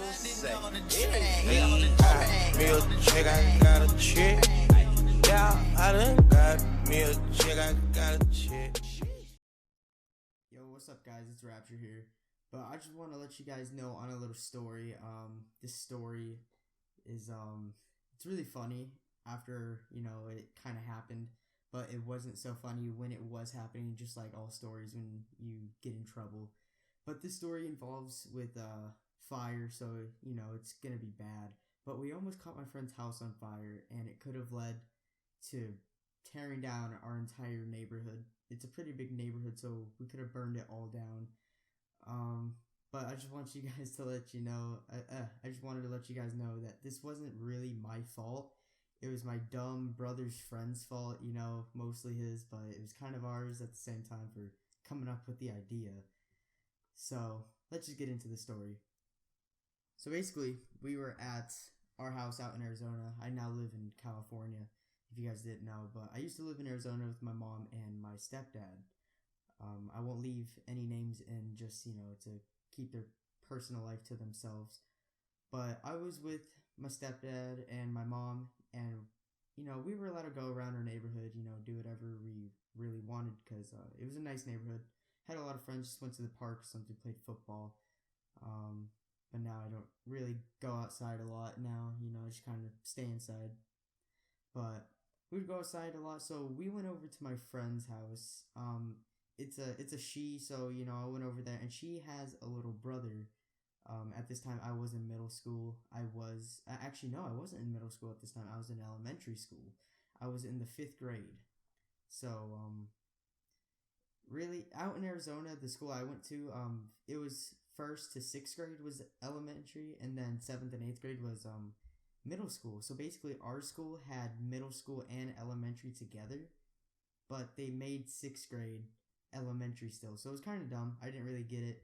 say, yeah, me a chick, I got a chick. Yeah, I done got me a chick, I got a chick. Yo, what's up guys, it's Rapture here. But I just want to let you guys know on a little story. This story is, it's really funny after, it kind of happened. But it wasn't so funny when it was happening, just like all stories when you get in trouble. But this story involves with, fire, so, it's gonna be bad. But we almost caught my friend's house on fire, and it could have led to tearing down our entire neighborhood. It's a pretty big neighborhood, so we could have burned it all down. But I just want you guys to let you know, I just wanted to let you guys know that this wasn't really my fault. It was my dumb brother's friend's fault, mostly his, but it was kind of ours at the same time for coming up with the idea. So, let's just get into the story. So basically, we were at our house out in Arizona. I now live in California, if you guys didn't know, but I used to live in Arizona with my mom and my stepdad. I won't leave any names in, just, to keep their personal life to themselves. But I was with my stepdad and my mom, and, we were allowed to go around our neighborhood, do whatever we really wanted, because it was a nice neighborhood. Had a lot of friends, just went to the park or something, played football. But now I don't really go outside a lot now, I just kind of stay inside. But we would go outside a lot, so we went over to my friend's house. It's a she, so, I went over there, and she has a little brother. At this time, I was in middle school. Actually, no, I wasn't in middle school at this time. I was in elementary school. I was in the 5th grade. So, really, out in Arizona, the school I went to, it was 1st to 6th grade was elementary, and then 7th and 8th grade was, middle school. So basically, our school had middle school and elementary together, but they made 6th grade elementary still. So it was kind of dumb. I didn't really get it.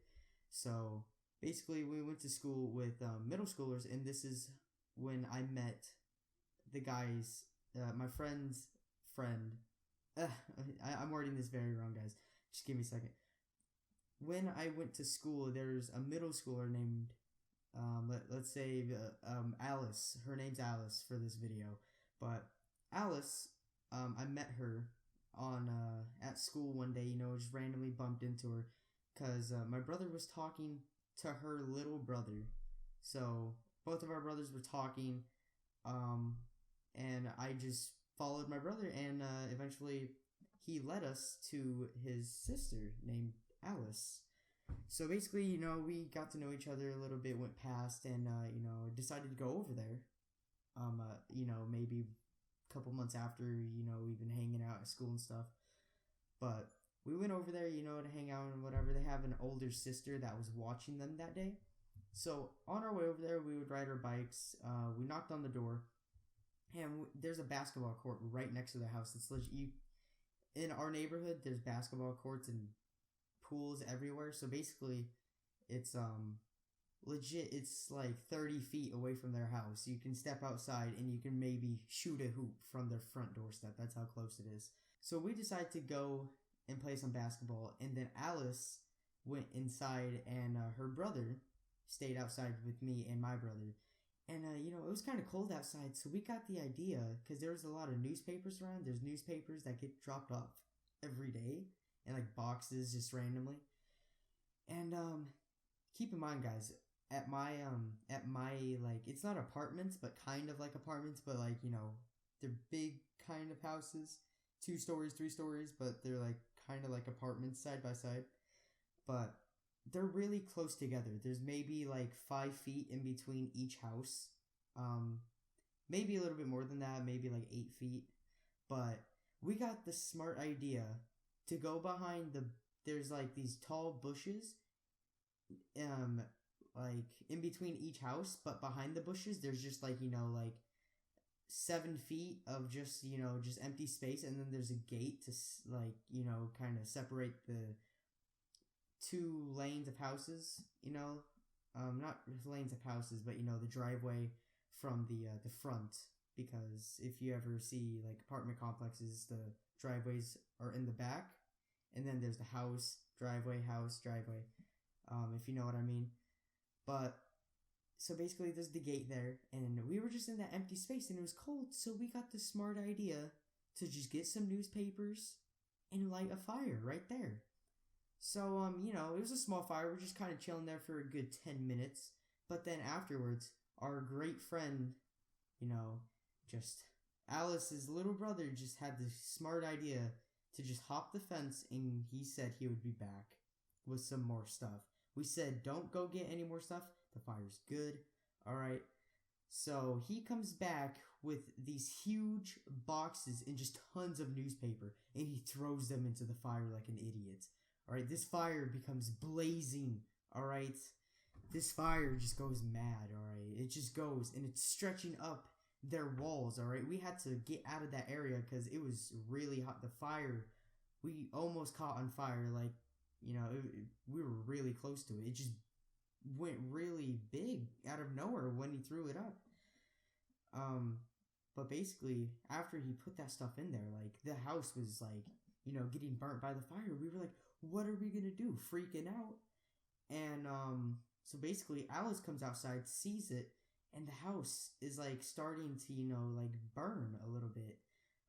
So basically, we went to school with middle schoolers, and this is when I met the guys, my friend's friend. I'm wording this very wrong, guys. Just give me a second. When I went to school, there's a middle schooler named, let's say, Alice. Her name's Alice for this video. But Alice, I met her on at school one day, just randomly bumped into her, because my brother was talking to her little brother. So both of our brothers were talking, and I just followed my brother, and eventually he led us to his sister named Alice. So basically, we got to know each other a little bit, went past, and decided to go over there. Maybe a couple months after, we've been hanging out at school and stuff. But we went over there, to hang out and whatever. They have an older sister that was watching them that day. So on our way over there, we would ride our bikes. We knocked on the door, and there's a basketball court right next to the house. It's legit. In our neighborhood, there's basketball courts and pools everywhere. So basically, it's legit. It's like 30 feet away from their house. You can step outside and you can maybe shoot a hoop from their front doorstep. That's how close it is. So we decided to go and play some basketball, and then Alice went inside, and her brother stayed outside with me and my brother. And, it was kind of cold outside, so we got the idea, because there was a lot of newspapers around. There's newspapers that get dropped off every day, in, like, boxes just randomly. And, keep in mind, guys, at my, like, it's not apartments, but kind of like apartments, but, like, they're big kind of houses, 2 stories, 3 stories, but they're, like, kind of like apartments side by side. But they're really close together. There's maybe like 5 feet in between each house. Maybe a little bit more than that, maybe like 8 feet. But we got the smart idea to go behind there's like these tall bushes, like in between each house, but behind the bushes, there's just like, like 7 feet of just, just empty space. And then there's a gate to like, kind of separate the 2 lanes of houses, not lanes of houses, but the driveway from the front, because if you ever see like apartment complexes, the driveways are in the back, and then there's the house, driveway, if you know what I mean. But So basically, there's the gate there, and we were just in that empty space, and it was cold, so we got the smart idea to just get some newspapers and light a fire right there. So, it was a small fire. We're just kind of chilling there for a good 10 minutes. But then afterwards, our great friend, just Alice's little brother just had this smart idea to just hop the fence, and he said he would be back with some more stuff. We said, don't go get any more stuff. The fire's good. All right. So he comes back with these huge boxes and just tons of newspaper, and he throws them into the fire like an idiot. All right. This fire becomes blazing. All right. This fire just goes mad. All right. It just goes, and it's stretching up their walls. All right. We had to get out of that area because it was really hot. The fire, we almost caught on fire. Like, we were really close to it. It just went really big out of nowhere when he threw it up. But basically, after he put that stuff in there, like, the house was like, getting burnt by the fire. We were like, what are we gonna do? Freaking out. And so basically, Alice comes outside, sees it, and the house is like starting to like burn a little bit.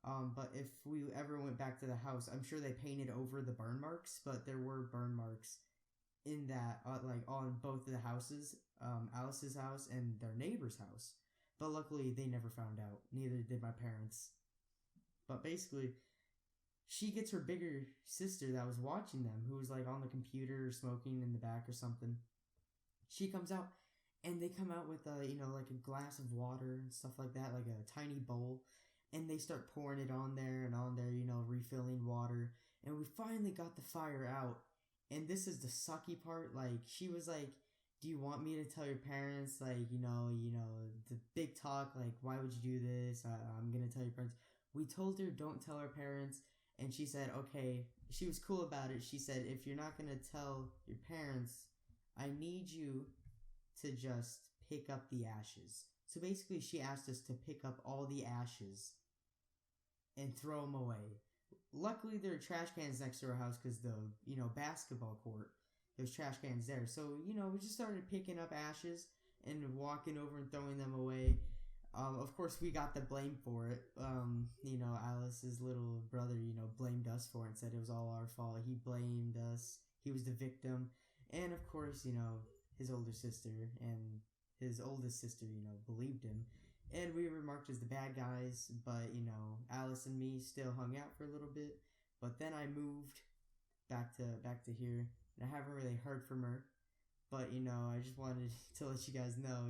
But if we ever went back to the house, I'm sure they painted over the burn marks, but there were burn marks in that, like, on both of the houses, Alice's house and their neighbor's house. But luckily, they never found out. Neither did my parents. But basically, she gets her bigger sister that was watching them, who was, like, on the computer smoking in the back or something. She comes out, and they come out with, like a glass of water and stuff like that, like a tiny bowl. And they start pouring it on there, refilling water. And we finally got the fire out. And this is the sucky part. Like, she was like, do you want me to tell your parents? Like, the big talk. Like, why would you do this? I'm going to tell your parents. We told her, don't tell our parents. And she said, okay. She was cool about it. She said, if you're not going to tell your parents, I need you to just pick up the ashes. So basically, she asked us to pick up all the ashes and throw them away. Luckily, there are trash cans next to our house because the, basketball court, there's trash cans there. So, we just started picking up ashes and walking over and throwing them away. Of course, we got the blame for it. Alice's little brother, blamed us for it and said it was all our fault. He blamed us. He was the victim. And, of course, his older sister and his oldest sister, believed him. And we were marked as the bad guys, but, Alice and me still hung out for a little bit. But then I moved back to here, and I haven't really heard from her. But, I just wanted to let you guys know,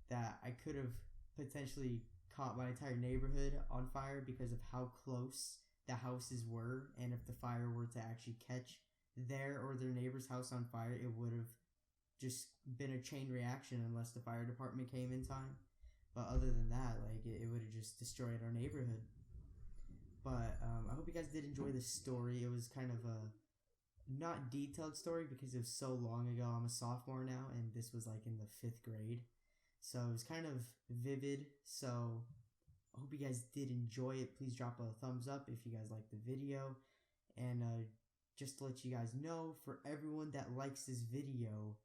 that I could have potentially caught my entire neighborhood on fire because of how close the houses were. And if the fire were to actually catch their or their neighbor's house on fire, it would have just been a chain reaction unless the fire department came in time. But other than that, like, it would have just destroyed our neighborhood. But I hope you guys did enjoy this story. It was kind of a not detailed story because it was so long ago. I'm a sophomore now, and this was like in the 5th grade. So it was kind of vivid. So I hope you guys did enjoy it. Please drop a thumbs up if you guys liked the video. And just to let you guys know, for everyone that likes this video,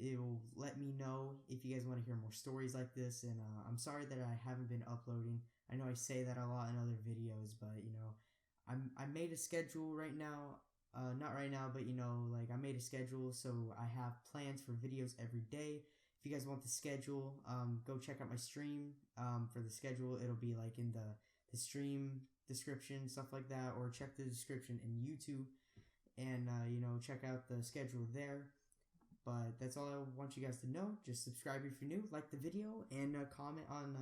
it'll let me know if you guys want to hear more stories like this. And I'm sorry that I haven't been uploading. I know I say that a lot in other videos, but I made a schedule right now. Not right now, but I made a schedule, so I have plans for videos every day. If you guys want the schedule, go check out my stream. For the schedule, it'll be like in the stream description, stuff like that, or check the description in YouTube, and check out the schedule there. But that's all I want you guys to know. Just subscribe if you're new, like the video, and comment on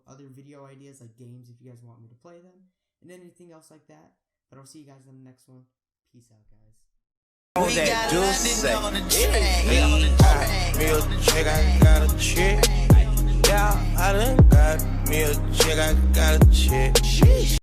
other video ideas like games if you guys want me to play them, and anything else like that. But I'll see you guys in the next one. Peace out, guys. We got London on the track. Me a chick, I got a chick. Yeah, I done got me a chick, I got a chick.